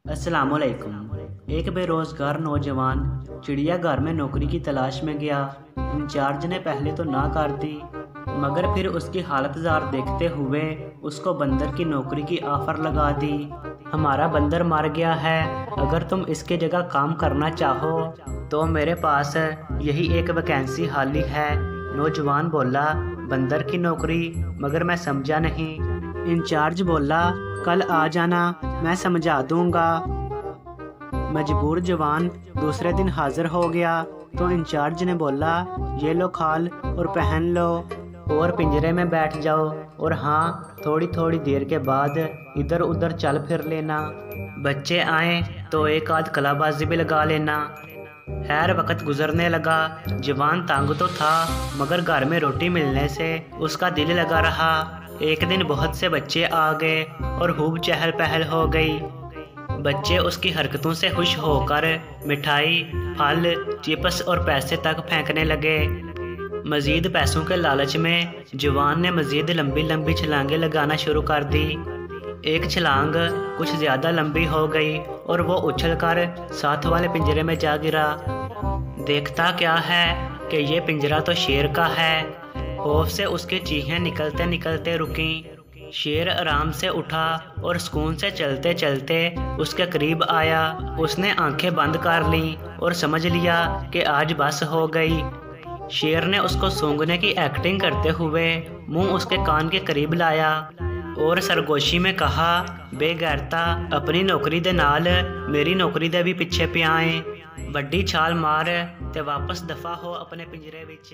अस्सलामुअलैकुम। एक बेरोज़गार नौजवान चिड़ियाघर में नौकरी की तलाश में गया। इंचार्ज ने पहले तो ना कर दी, मगर फिर उसकी हालत ज़ार देखते हुए उसको बंदर की नौकरी की ऑफ़र लगा दी। हमारा बंदर मर गया है, अगर तुम इसके जगह काम करना चाहो तो मेरे पास यही एक वैकेंसी खाली है। नौजवान बोला, बंदर की नौकरी? मगर मैं समझा नहीं। इंचार्ज बोला, कल आ जाना, मैं समझा दूंगा। मजबूर जवान दूसरे दिन हाजिर हो गया तो इंचार्ज ने बोला, ये लो खाल और पहन लो और पिंजरे में बैठ जाओ, और हाँ, थोड़ी थोड़ी देर के बाद इधर उधर चल फिर लेना। बच्चे आए तो एक आध कलाबाजी भी लगा लेना। खैर वक्त गुजरने लगा। जवान तंग तो था, मगर घर में रोटी मिलने से उसका दिल लगा रहा। एक दिन बहुत से बच्चे आ गए और खूब चहल पहल हो गई। बच्चे उसकी हरकतों से खुश होकर मिठाई, फल, चिप्स और पैसे तक फेंकने लगे। मज़ीद पैसों के लालच में जवान ने मज़ीद लंबी लंबी छलांगें लगाना शुरू कर दी। एक छलांग कुछ ज़्यादा लंबी हो गई और वो उछलकर साथ वाले पिंजरे में जा गिरा। देखता क्या है कि ये पिंजरा तो शेर का है। खौफ से उसकी चीखें निकलते निकलते रुकीं। शेर आराम से उठा और सुकून से चलते चलते उसके करीब आया। उसने आंखें बंद कर लीं और समझ लिया कि आज बस हो गई। शेर ने उसको सूंघने की एक्टिंग करते हुए मुंह उसके कान के करीब लाया और सरगोशी में कहा, बेगैरता, अपनी नौकरी दे नाल मेरी नौकरी दे भी पीछे पे आए। बड्डी छाल मार ते वापस दफा हो अपने पिंजरे विच।